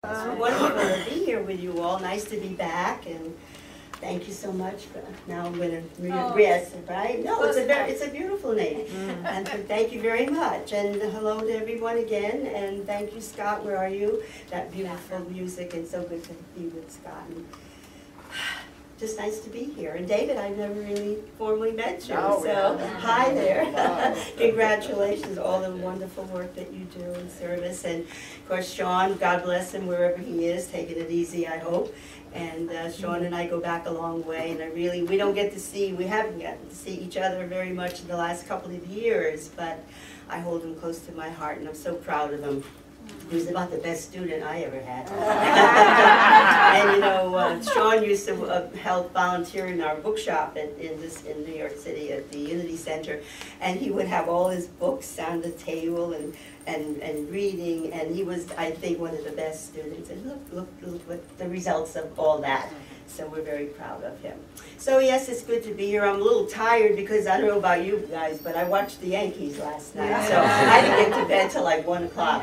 It's wonderful to be here with you all. Nice to be back, and thank you so much. Now I'm going to rest, right? No, it's a beautiful name, and thank you very much. And hello to everyone again, and thank you, Scott. Where are you? That beautiful music, and so good to be with Scott. And just nice to be here. And David, I've never really formally met you, hi there. Congratulations, all the wonderful work that you do in service. And of course, Sean, God bless him wherever he is, taking it easy, I hope. And Sean and I go back a long way, and we haven't gotten to see each other very much in the last couple of years, but I hold him close to my heart, and I'm so proud of him. He was about the best student I ever had. And you know, Sean used to help volunteer in our bookshop in New York City at the Unity Center, and he would have all his books on the table and reading, and he was, I think, one of the best students. And look what the results of all that. So we're very proud of him. So yes, it's good to be here. I'm a little tired because I don't know about you guys, but I watched the Yankees last night. So I didn't get to bed till like 1 o'clock.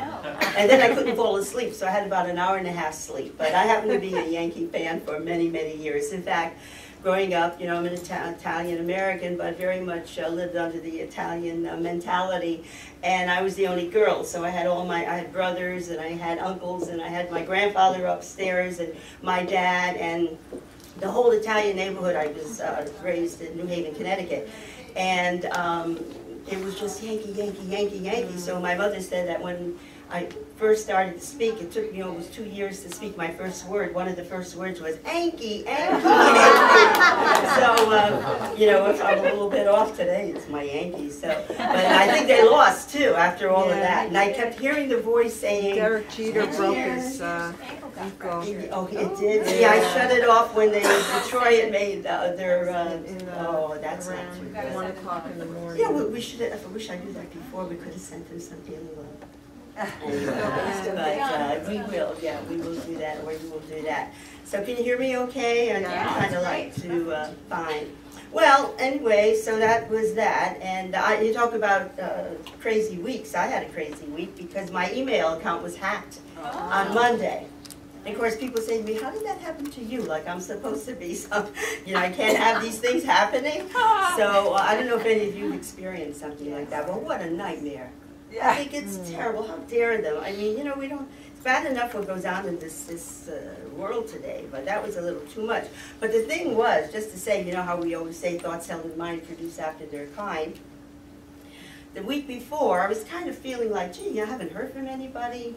And then I couldn't fall asleep, so I had about an hour and a half sleep. But I happen to be a Yankee fan for many, many years. In fact, growing up, you know, I'm an Italian-American, but very much lived under the Italian mentality. And I was the only girl, so I had brothers, and I had uncles, and I had my grandfather upstairs, and my dad, and the whole Italian neighborhood. I was raised in New Haven, Connecticut. And it was just Yankee, Yankee, Yankee, Yankee. So my mother said that when I first started to speak, it took me almost 2 years to speak my first word. One of the first words was Yankee, Yankee, Yankee. So, you know, if I'm a little bit off today, it's my Yankees. So, but I think they lost too after all of that. And I kept hearing the voice saying, Derek Jeter broke his ankle. Oh, it did? Yeah, I shut it off when Detroit made their, oh, that's not too good. 1 o'clock in the morning. Yeah, we should have, I wish I knew that before. We could have sent them something. But we will do that, or you will do that. So can you hear me okay? And I kind of like to, fine. Well, anyway, so that was that. And you talk about crazy weeks. I had a crazy week because my email account was hacked on Monday. And of course, people say to me, how did that happen to you? Like I'm supposed to be some, you know, I can't have these things happening. So I don't know if any of you have experienced something like that. Well, what a nightmare. I think it's terrible. How dare them? I mean, you know, it's bad enough what goes on in this world today, but that was a little too much. But the thing was, just to say, you know how we always say thoughts held in mind produce after their kind. The week before, I was kind of feeling like, gee, I haven't heard from anybody.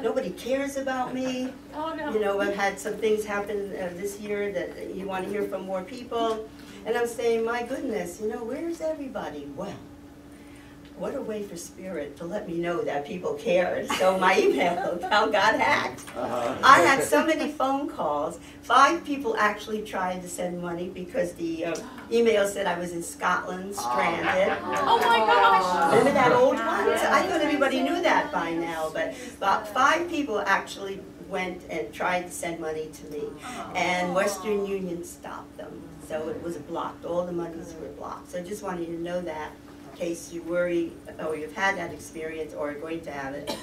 Nobody cares about me. Oh, no. You know, I've had some things happen this year that you want to hear from more people. And I'm saying, my goodness, you know, where's everybody? Well, what a way for Spirit to let me know that people cared. So my email account got hacked. I had so many phone calls. 5 people actually tried to send money because the email said I was in Scotland, stranded. Oh my gosh! Remember that old one? I thought everybody knew that by now, but about 5 people actually went and tried to send money to me, and Western Union stopped them. So it was blocked. All the monies were blocked. So I just wanted you to know that, in case you worry, or you've had that experience, or are going to have it.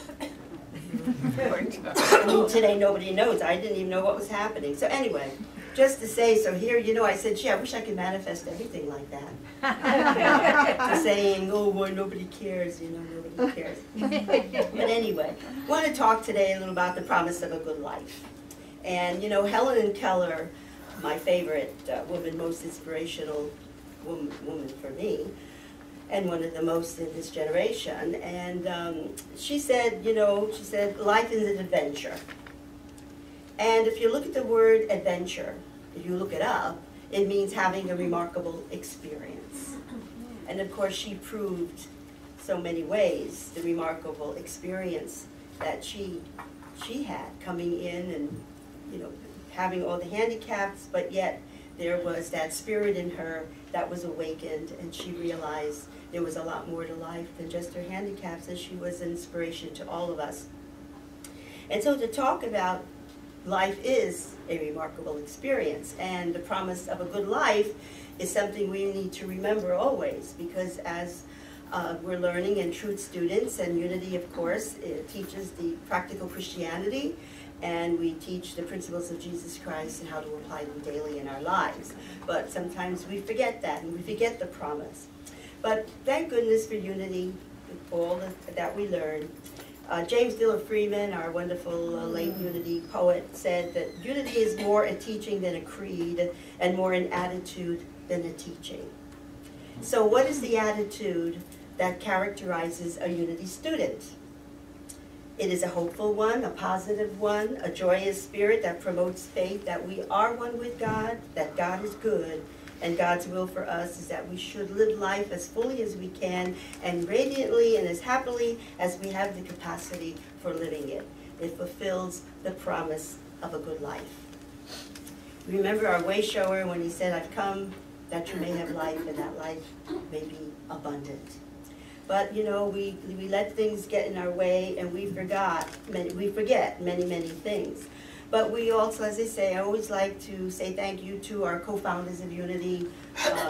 I mean, today nobody knows. I didn't even know what was happening. So anyway, just to say, so here, you know, I said, gee, I wish I could manifest everything like that. Saying, oh, boy, nobody cares, you know, nobody cares. But anyway, I want to talk today a little about the promise of a good life. And, you know, Helen Keller, my favorite woman, most inspirational woman for me, and one of the most in this generation. And she said, you know, life is an adventure. And if you look at the word adventure, if you look it up, it means having a remarkable experience. And of course, she proved so many ways the remarkable experience that she had coming in and, you know, having all the handicaps, but yet there was that spirit in her that was awakened, and she realized there was a lot more to life than just her handicaps, and she was an inspiration to all of us. And so to talk about life is a remarkable experience, and the promise of a good life is something we need to remember always, because as we're learning in Truth Students, and Unity, of course, it teaches the practical Christianity, and we teach the principles of Jesus Christ and how to apply them daily in our lives. But sometimes we forget that, and we forget the promise. But thank goodness for unity, all that we learn. James Diller Freeman, our wonderful late unity poet, said that unity is more a teaching than a creed, and more an attitude than a teaching. So what is the attitude that characterizes a unity student? It is a hopeful one, a positive one, a joyous spirit that promotes faith that we are one with God, that God is good, and God's will for us is that we should live life as fully as we can and radiantly and as happily as we have the capacity for living it. It fulfills the promise of a good life. Remember our way shower when he said, I've come that you may have life and that life may be abundant. But you know, we let things get in our way and we forget many, many things. But we also, as I say, I always like to say thank you to our co-founders of Unity,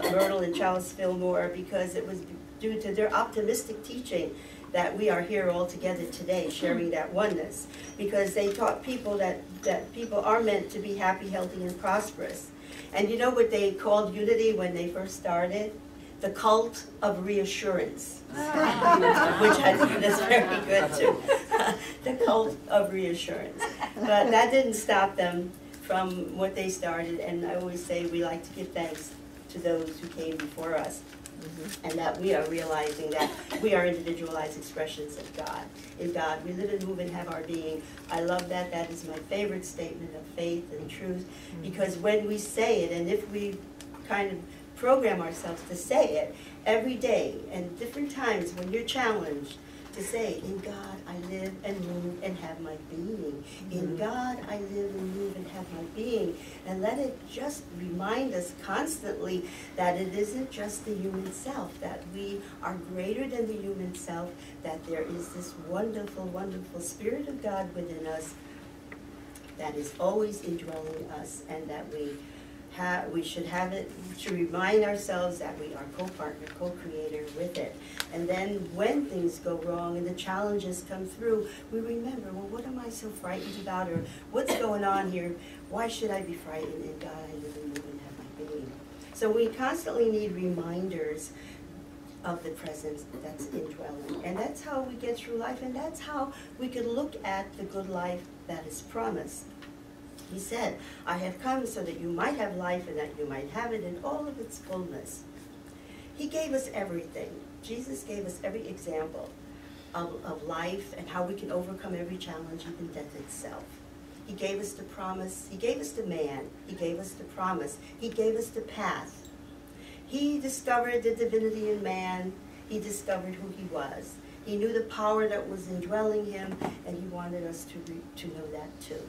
Myrtle and Charles Fillmore, because it was due to their optimistic teaching that we are here all together today sharing that oneness. Because they taught people that people are meant to be happy, healthy, and prosperous. And you know what they called Unity when they first started? The cult of reassurance, which I think is very good too. The cult of reassurance. But that didn't stop them from what they started, and I always say we like to give thanks to those who came before us, and that we are realizing that we are individualized expressions of God. In God, we live and move and have our being. I love that. That is my favorite statement of faith and truth, because when we say it, and if we kind of program ourselves to say it every day and different times when you're challenged to say, in God I live and move and have my being. In God I live and move and have my being. And let it just remind us constantly that it isn't just the human self, that we are greater than the human self, that there is this wonderful, wonderful Spirit of God within us that is always indwelling us, and that we should have it to remind ourselves that we are co-partner, co-creator with it. And then when things go wrong and the challenges come through, we remember, well, what am I so frightened about? Or what's going on here? Why should I be frightened? In God I live and move and have my being. So we constantly need reminders of the presence that's indwelling. And that's how we get through life, and that's how we can look at the good life that is promised. He said, I have come so that you might have life and that you might have it in all of its fullness. He gave us everything. Jesus gave us every example of life and how we can overcome every challenge, even death itself. He gave us the promise. He gave us the man. He gave us the promise. He gave us the path. He discovered the divinity in man. He discovered who he was. He knew the power that was indwelling him, and he wanted us to know that too.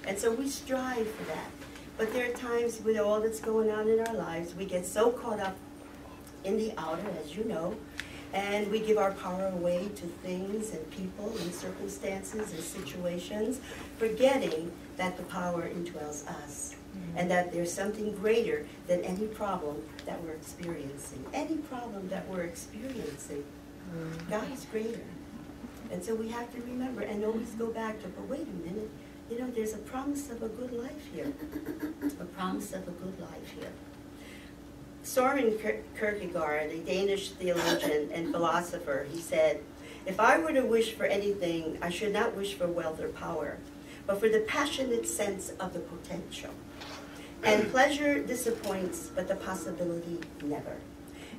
And so we strive for that. But there are times with all that's going on in our lives, we get so caught up in the outer, as you know, and we give our power away to things and people and circumstances and situations, forgetting that the power indwells us, and that there's something greater than any problem that we're experiencing. Any problem that we're experiencing, God is greater. And so we have to remember and always go back to, but wait a minute, you know, there's a promise of a good life here. A promise of a good life here. Søren Kierkegaard, a Danish theologian and philosopher, he said, if I were to wish for anything, I should not wish for wealth or power, but for the passionate sense of the potential. And pleasure disappoints, but the possibility never.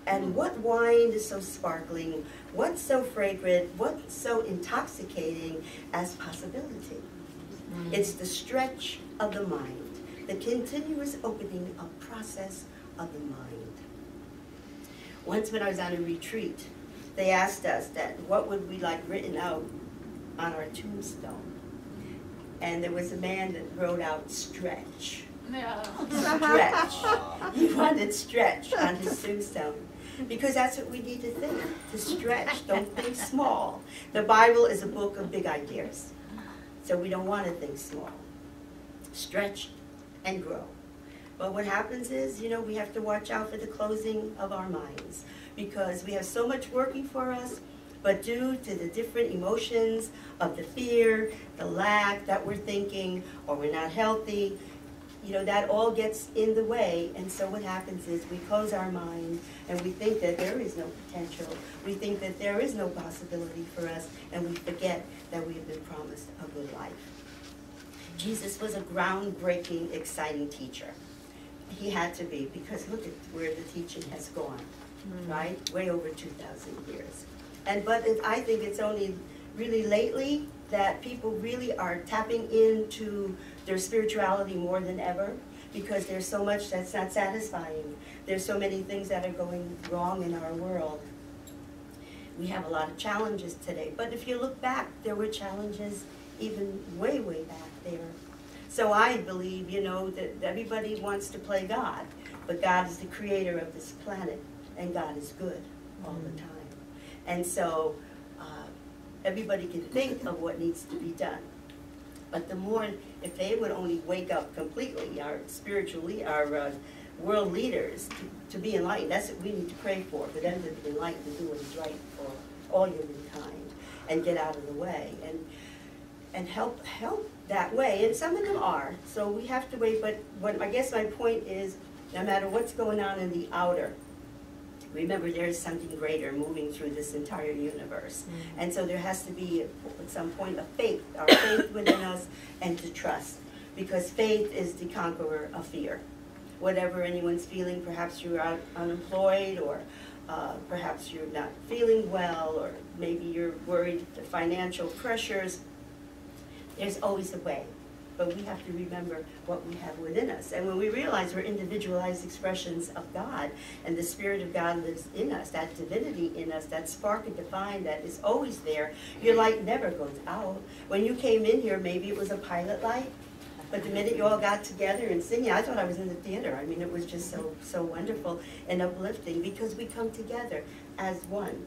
And what wine is so sparkling, what so fragrant, what so intoxicating as possibility? It's the stretch of the mind, the continuous opening of process of the mind. Once when I was on a retreat, they asked us that what would we like written out on our tombstone? And there was a man that wrote out stretch. Stretch. He wanted stretch on his tombstone. Because that's what we need to think, to stretch. Don't think small. The Bible is a book of big ideas. So we don't want to think small. Stretch and grow. But what happens is, you know, we have to watch out for the closing of our minds, because we have so much working for us, But due to the different emotions of the fear, the lack that we're thinking, or we're not healthy, you know, that all gets in the way. And so what happens is we close our mind and we think that there is no potential. We think that there is no possibility for us, and we forget that we have been promised a good life. Jesus was a groundbreaking, exciting teacher. He had to be, because look at where the teaching has gone, right? Way over 2,000 years. But I think it's only really lately that people really are tapping into their spirituality more than ever, because there's so much that's not satisfying. There's so many things that are going wrong in our world. We have a lot of challenges today, but if you look back, there were challenges even way, way back there. So I believe, you know, that everybody wants to play God, but God is the creator of this planet, and God is good all the time. And so everybody can think of what needs to be done. But the more, if they would only wake up completely, our world leaders, to be enlightened, that's what we need to pray for them to be enlightened, to do what is right for all humankind, and get out of the way, and help that way. And some of them are, so we have to wait. But what I guess my point is, no matter what's going on in the outer, remember there is something greater moving through this entire universe. And so there has to be at some point a faith, our faith within us, and to trust, because faith is the conqueror of fear. Whatever anyone's feeling, perhaps you're unemployed, or perhaps you're not feeling well, or maybe you're worried the financial pressures, there's always a way. But we have to remember what we have within us. And when we realize we're individualized expressions of God, and the Spirit of God lives in us, that divinity in us, that spark of divine that is always there, your light never goes out. When you came in here, maybe it was a pilot light, but the minute you all got together and singing, I thought I was in the theater. I mean, it was just so wonderful and uplifting, because we come together as one,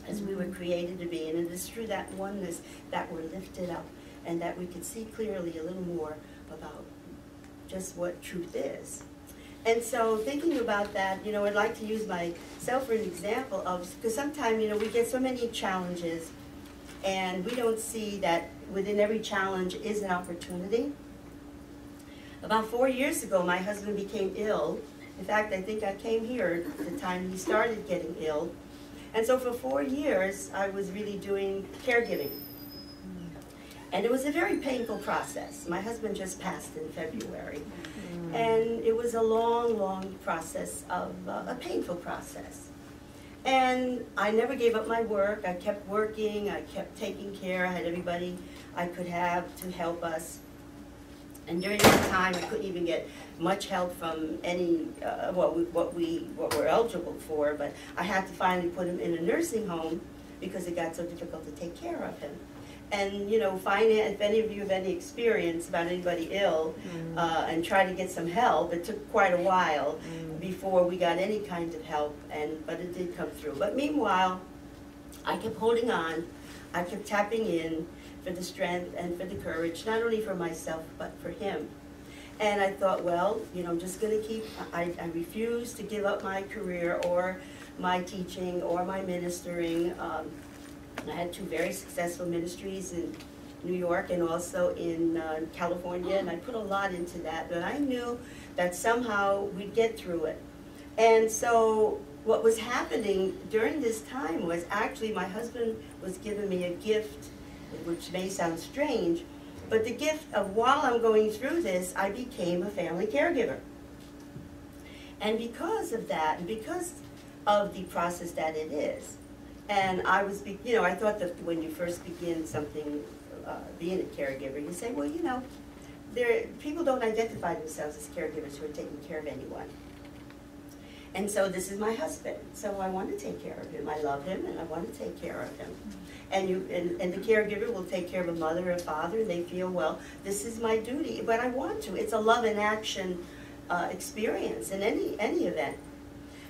as we were created to be. And it is through that oneness that we're lifted up, and that we can see clearly a little more about just what truth is. And so thinking about that, you know, I'd like to use myself for an example of, because sometimes, you know, we get so many challenges, and we don't see that within every challenge is an opportunity. About 4 years ago, my husband became ill. In fact, I think I came here at the time he started getting ill. And so for 4 years, I was really doing caregiving. And it was a very painful process. My husband just passed in February. And it was a long, long process, a painful process. And I never gave up my work. I kept working. I kept taking care. I had everybody I could have to help us. And during that time, I couldn't even get much help from any, what we're eligible for. But I had to finally put him in a nursing home, because it got so difficult to take care of him. And, you know, if any of you have any experience about anybody ill and try to get some help, it took quite a while before we got any kind of help, but it did come through. But meanwhile, I kept holding on. I kept tapping in for the strength and for the courage, not only for myself, but for him. And I thought, well, you know, I'm just going to keep, I refuse to give up my career or my teaching or my ministering. I had 2 very successful ministries in New York and also in California, and I put a lot into that, but I knew that somehow we'd get through it. And so what was happening during this time was, actually my husband was giving me a gift, which may sound strange, but the gift of, while I'm going through this, I became a family caregiver. And because of that, and because of the process that it is, and I was, you know, I thought that when you first begin something, being a caregiver, you say, well, you know, people don't identify themselves as caregivers who are taking care of anyone. And so this is my husband, so I want to take care of him. I love him, and I want to take care of him. And the caregiver will take care of a mother or a father, and they feel, well, this is my duty, but I want to. It's a love in action experience in any event.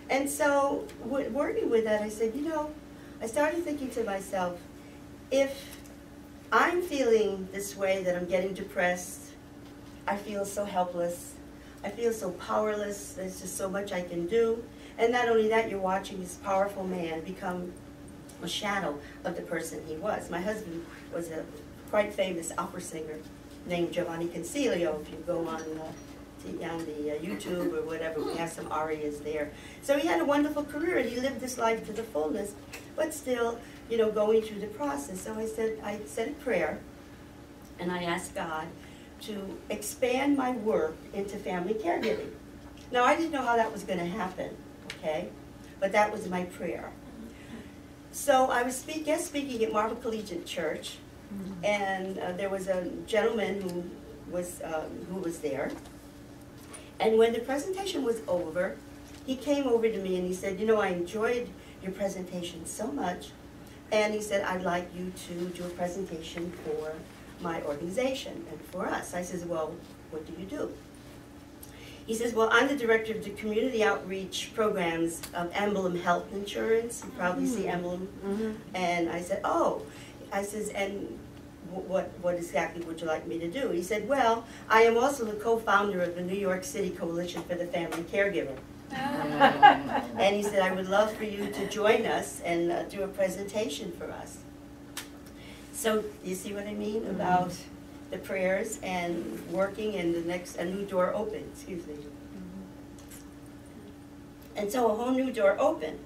And so, working with that, I said, you know, I started thinking to myself, if I'm feeling this way, that I'm getting depressed, I feel so helpless, I feel so powerless, there's just so much I can do. And not only that, you're watching this powerful man become a shadow of the person he was. My husband was a quite famous opera singer named Giovanni Concilio. If you go on the YouTube or whatever, we have some arias there. So he had a wonderful career, and he lived this life to the fullness, but still, you know, going through the process. So I said a prayer, and I asked God to expand my work into family caregiving. Now, I didn't know how that was going to happen, okay? But that was my prayer. So I was guest speaking at Marvel Collegiate Church, and there was a gentleman who was there. And when the presentation was over, he came over to me and he said, you know, I enjoyed your presentation so much. And he said, I'd like you to do a presentation for my organization and for us. I says, well, what do you do? He says, well, I'm the director of the community outreach programs of Emblem Health Insurance. You probably see Emblem. And I said, oh. I says, and what exactly would you like me to do? He said, well, I am also the co-founder of the New York City Coalition for the Family Caregiver. And he said, I would love for you to join us and do a presentation for us. So you see what I mean about the prayers and working, and a new door opened, excuse me. And so a whole new door opened.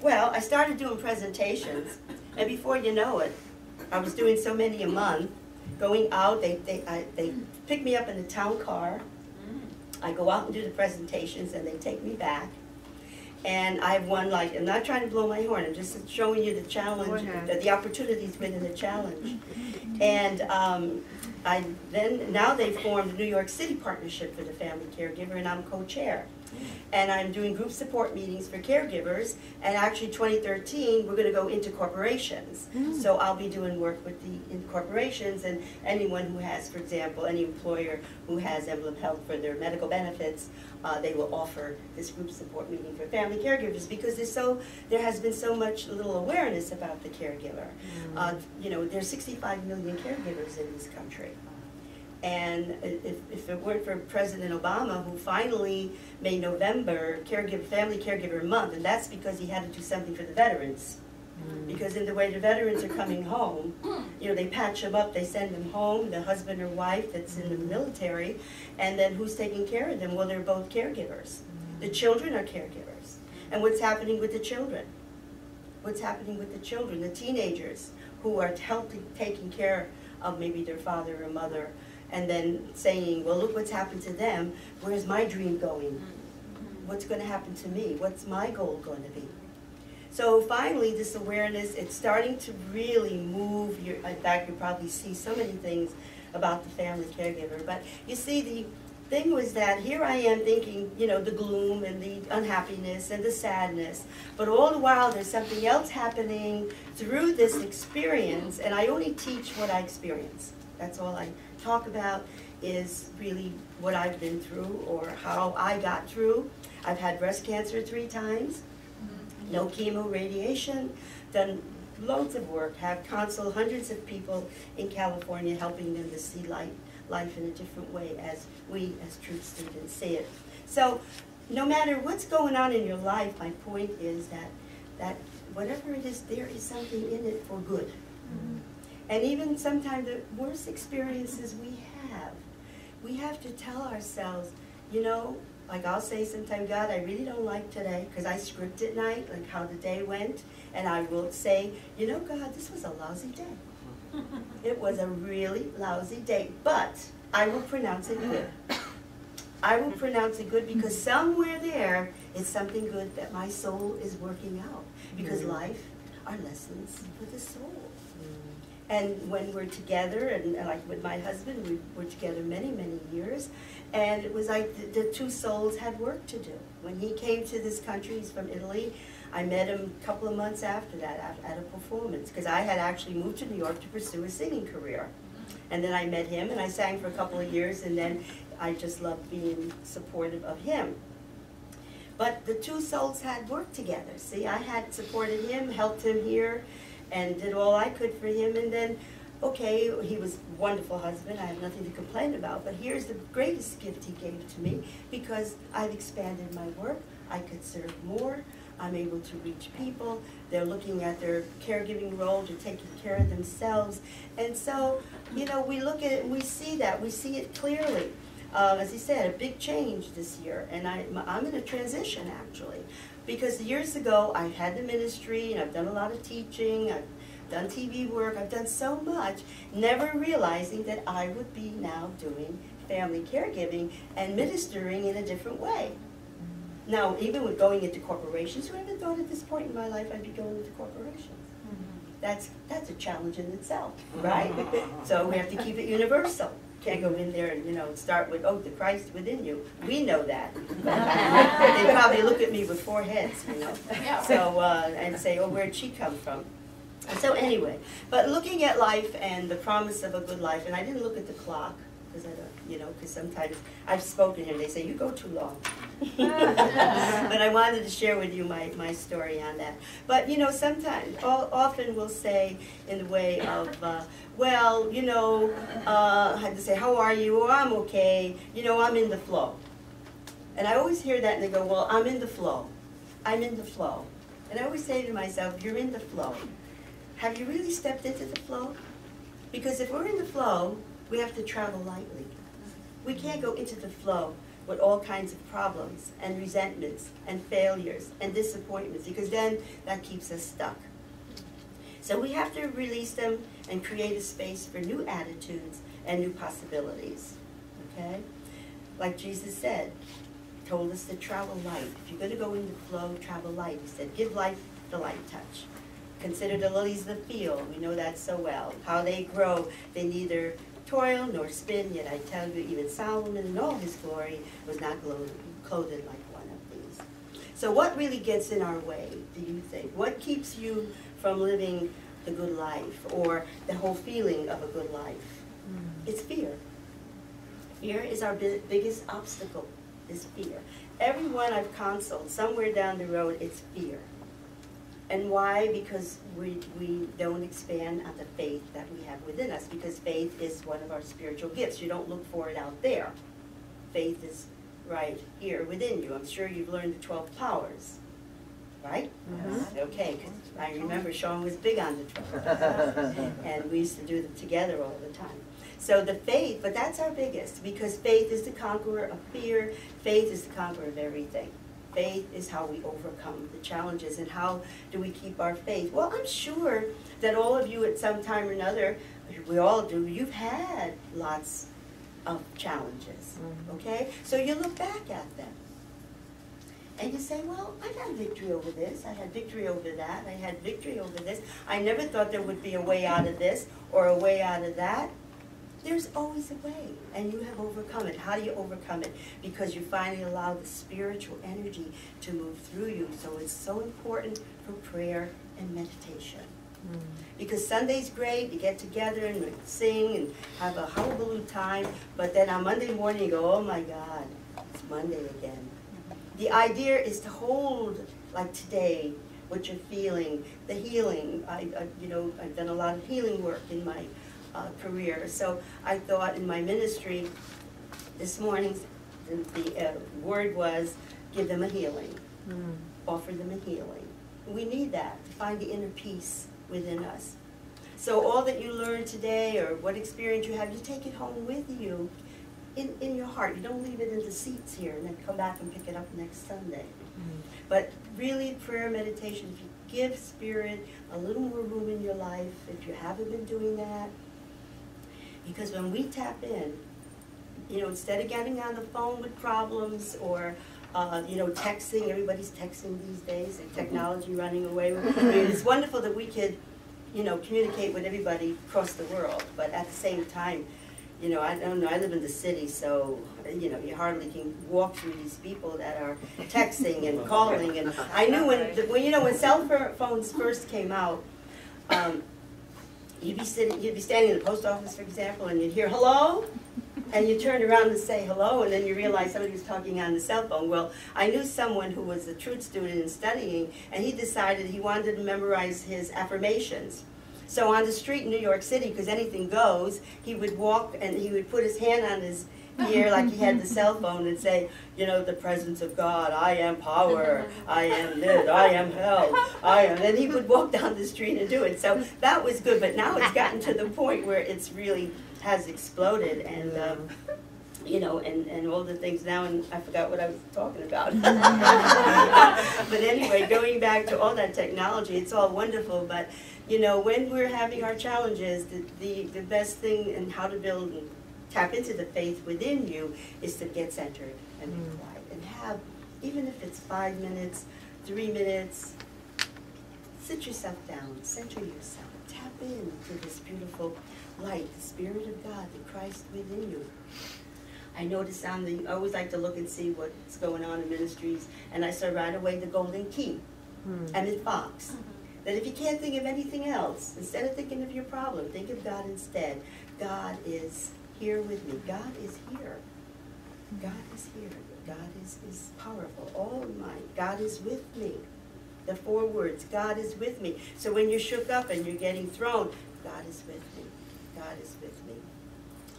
Well, I started doing presentations, and before you know it, I was doing so many a month, going out. They pick me up in the town car. I go out and do the presentations, and they take me back. And I've won, like, I'm not trying to blow my horn, I'm just showing you the challenge, the opportunities within the challenge. And now they've formed a New York City Partnership for the Family Caregiver, and I'm co-chair. And I'm doing group support meetings for caregivers, and actually 2013, we're gonna go into corporations. So I'll be doing work with the corporations, and anyone who has, for example, any employer who has Emblem Health for their medical benefits, they will offer this group support meeting for family caregivers, because there has been so much little awareness about the caregiver. You know, there's 65 million caregivers in this country. And if it weren't for President Obama, who finally made November Family Caregiver Month, and that's because he had to do something for the veterans. Because in the way the veterans are coming home, you know, they patch them up, they send them home, the husband or wife that's in the military, and then who's taking care of them? Well, they're both caregivers. The children are caregivers. And what's happening with the children? What's happening with the children, the teenagers, who are taking care of maybe their father or mother, and then saying, well, look what's happened to them, where's my dream going? What's going to happen to me? What's my goal going to be? So finally, this awareness, it's starting to really move. In fact, you probably see so many things about the family caregiver. But you see, the thing was that here I am thinking, you know, the gloom and the unhappiness and the sadness. But all the while, there's something else happening through this experience, and I only teach what I experience. That's all I talk about, is really what I've been through or how I got through. I've had breast cancer 3 times, no chemo, radiation, done loads of work, have counseled hundreds of people in California, helping them to see life in a different way as we as truth students see it. So no matter what's going on in your life, my point is that whatever it is, there is something in it for good. And even sometimes the worst experiences we have to tell ourselves, you know, like I'll say sometimes, God, I really don't like today, because I script at night, like how the day went, and I will say, you know, God, this was a lousy day. It was a really lousy day, but I will pronounce it good. I will pronounce it good, because somewhere there is something good that my soul is working out, because life are lessons for the soul. And when we're together, and like with my husband, we were together many, many years, and it was like the 2 souls had work to do. When he came to this country, he's from Italy, I met him a couple of months after that at a performance, because I had actually moved to New York to pursue a singing career. And then I met him, and I sang for a couple of years, and then I just loved being supportive of him. But the 2 souls had worked together. See, I had supported him, helped him here, and did all I could for him, and then, okay, he was a wonderful husband, I have nothing to complain about, but here's the greatest gift he gave to me, because I've expanded my work, I could serve more, I'm able to reach people. They're looking at their caregiving role to taking care of themselves. And so, you know, we look at it and we see that. We see it clearly. As he said, a big change this year. And I'm in a transition, actually. Because years ago, I had the ministry, and I've done a lot of teaching. I've done TV work. I've done so much, never realizing that I would be now doing family caregiving and ministering in a different way. Now, even with going into corporations, who ever thought at this point in my life I'd be going into corporations? That's a challenge in itself, right? So we have to keep it universal. Can't go in there and, you know, start with, oh, the Christ within you. We know that. They probably look at me with four heads, you know. So, and say, oh, where'd she come from? So anyway, but looking at life and the promise of a good life, and I didn't look at the clock, because I don't, you know, because sometimes I've spoken here and they say, you go too long. But I wanted to share with you my story on that. But, you know, sometimes, often we'll say in the way of, well, you know, I had to say, how are you? Oh, I'm okay. You know, I'm in the flow. And I always hear that and they go, well, I'm in the flow. I'm in the flow. And I always say to myself, you're in the flow. Have you really stepped into the flow? Because if we're in the flow, we have to travel lightly. We can't go into the flow with all kinds of problems and resentments and failures and disappointments, because then that keeps us stuck. So we have to release them and create a space for new attitudes and new possibilities, okay? Like Jesus said, told us to travel light. If you're going to go in the flow, travel light. He said, give life the light touch. Consider the lilies of the field. We know that so well. How they grow, they neither toil nor spin, yet I tell you, even Solomon in all his glory was not clothed like one of these. So what really gets in our way, do you think? What keeps you from living the good life, or the whole feeling of a good life? It's fear. Fear is our biggest obstacle, is fear. Everyone I've counseled, somewhere down the road, it's fear. And why? Because we don't expand on the faith that we have within us, because faith is one of our spiritual gifts. You don't look for it out there. Faith is right here within you. I'm sure you've learned the 12 powers, right? Mm-hmm. Okay, because I remember Sean was big on the 12. And we used to do them together all the time. So the faith, but that's our biggest, because faith is the conqueror of fear. Faith is the conqueror of everything. Faith is how we overcome the challenges. And how do we keep our faith? Well, I'm sure that all of you at some time or another, we all do, you've had lots of challenges, okay? So you look back at them and you say, well, I got victory over this, I had victory over that, I had victory over this. I never thought there would be a way out of this or a way out of that. There's always a way, and you have overcome it. How do you overcome it? Because you finally allow the spiritual energy to move through you. So it's so important for prayer and meditation. Because Sunday's great, you get together and we sing and have a hullabaloo time, but then on Monday morning you go, oh my God, it's Monday again. The idea is to hold, like today, what you're feeling, the healing. You know, I've done a lot of healing work in my career. So I thought in my ministry this morning, the word was, give them a healing. Offer them a healing. We need that to find the inner peace within us. So all that you learned today, or what experience you have, you take it home with you in your heart. You don't leave it in the seats here and then come back and pick it up next Sunday. But really, prayer, meditation, if you give Spirit a little more room in your life, if you haven't been doing that, because when we tap in, you know, instead of getting on the phone with problems or, you know, texting, everybody's texting these days, and technology running away. I mean, it's wonderful that we could, you know, communicate with everybody across the world, but at the same time, you know, I don't know, I live in the city, so, you know, you hardly can walk through these people that are texting and calling. And I knew when you know, when cell phones first came out, you'd be standing in the post office, for example, and you'd hear hello, and you turn around and say hello, and then you realize somebody was talking on the cell phone. Well, I knew someone who was a truth student and studying, and he decided he wanted to memorize his affirmations. So on the street in New York City, because anything goes, he would walk and he would put his hand on his here like he had the cell phone and say, you know, the presence of God, I am power, I am this, I am hell, I am, and he would walk down the street and do it. So that was good, but now it's gotten to the point where it's really has exploded, and you know, and all the things now, and I forgot what I was talking about. But anyway, going back to all that technology, it's all wonderful, but you know, when we're having our challenges, the best thing and how to build and tap into the faith within you is to get centered and be quiet and have, even if it's 5 minutes, 3 minutes, sit yourself down, center yourself, tap into this beautiful light, the Spirit of God, the Christ within you. I noticed I always like to look and see what's going on in ministries, and I saw right away the golden key, Emmett Fox. That if you can't think of anything else, instead of thinking of your problem, think of God instead. God is here with me. God is here. God is here. God is powerful. All mine. God is with me. The 4 words, God is with me. So when you're shook up and you're getting thrown, God is with me. God is with me.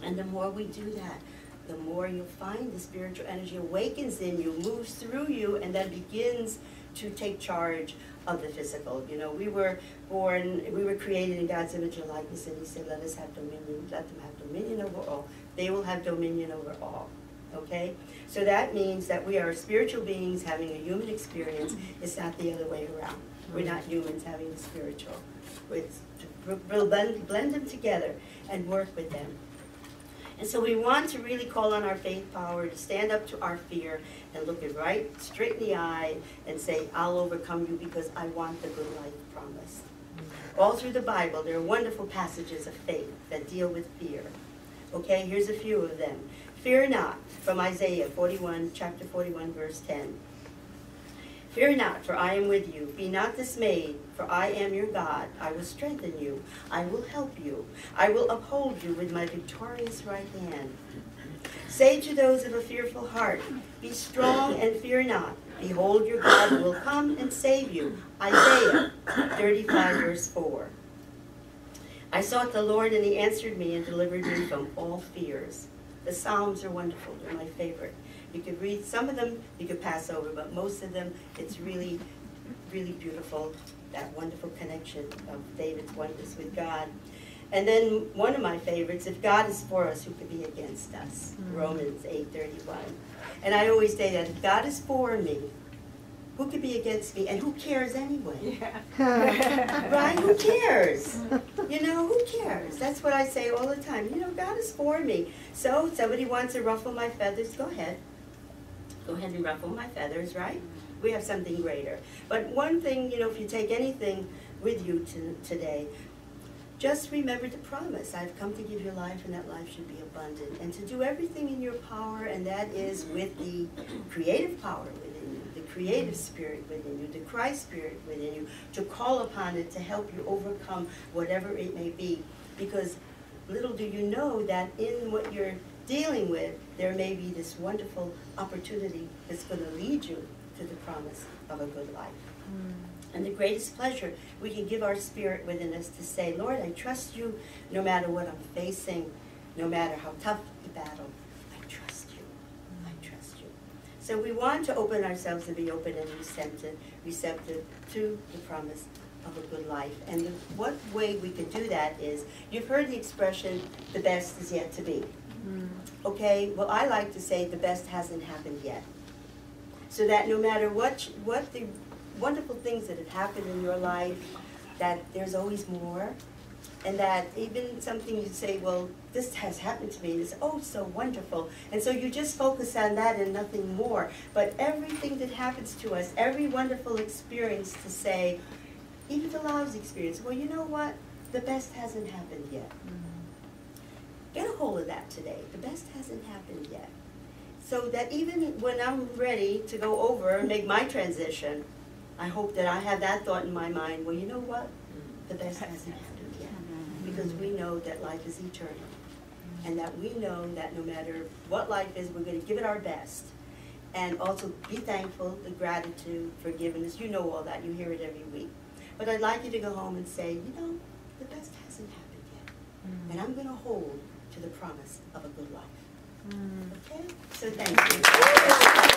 And the more we do that, the more you'll find the spiritual energy awakens in you, moves through you, and then begins to take charge of the physical. You know, we were created in God's image and likeness, and he said, let us have dominion, let them have dominion over all. They will have dominion over all. Okay? So that means that we are spiritual beings having a human experience. It's not the other way around. We're not humans having the spiritual. We'll blend them together and work with them. And so we want to really call on our faith power to stand up to our fear and look it right straight in the eye and say, I'll overcome you because I want the good life promised. All through the Bible, there are wonderful passages of faith that deal with fear. Okay, here's a few of them. Fear not, from Isaiah 41, chapter 41, verse 10. Fear not, for I am with you. Be not dismayed, for I am your God. I will strengthen you. I will help you. I will uphold you with my victorious right hand. Say to those of a fearful heart, be strong and fear not. Behold, your God will come and save you. Isaiah 35, verse 4. I sought the Lord, and he answered me and delivered me from all fears. The Psalms are wonderful. They're my favorite. You could read some of them, you could pass over, but most of them, it's really, really beautiful, that wonderful connection of David's oneness with God. And then one of my favorites, if God is for us, who could be against us? Romans 8:31. And I always say that if God is for me, who could be against me? And who cares anyway? Yeah. Right? Who cares? You know, who cares? That's what I say all the time. You know, God is for me. So if somebody wants to ruffle my feathers, go ahead. Go ahead and ruffle my feathers, right? We have something greater. But one thing, you know, if you take anything with you today, just remember the promise. I've come to give you life, and that life should be abundant. And to do everything in your power, and that is with the creative power within you, the creative spirit within you, the Christ spirit within you, to call upon it to help you overcome whatever it may be. Because little do you know that in what you're dealing with, there may be this wonderful opportunity that's going to lead you to the promise of a good life. And the greatest pleasure we can give our spirit within us to say, Lord, I trust you no matter what I'm facing, no matter how tough the battle, I trust you. I trust you. So we want to open ourselves and be open and receptive to the promise of a good life. And what way we can do that is, you've heard the expression, the best is yet to be. Okay, well, I like to say the best hasn't happened yet. So that no matter what the wonderful things that have happened in your life, that there's always more, and that even something you say, well, this has happened to me, and it's, oh, so wonderful. And so you just focus on that and nothing more. But everything that happens to us, every wonderful experience, to say, even the lousy experience, well, you know what? The best hasn't happened yet. Get a hold of that today. The best hasn't happened yet. So that even when I'm ready to go over and make my transition, I hope that I have that thought in my mind, well, you know what? The best hasn't happened yet. Because we know that life is eternal. And that we know that no matter what life is, we're going to give it our best. And also be thankful, the gratitude, forgiveness. You know all that. You hear it every week. But I'd like you to go home and say, you know, the best hasn't happened yet. And I'm going to hold to the promise of a good life. Okay, so thank you.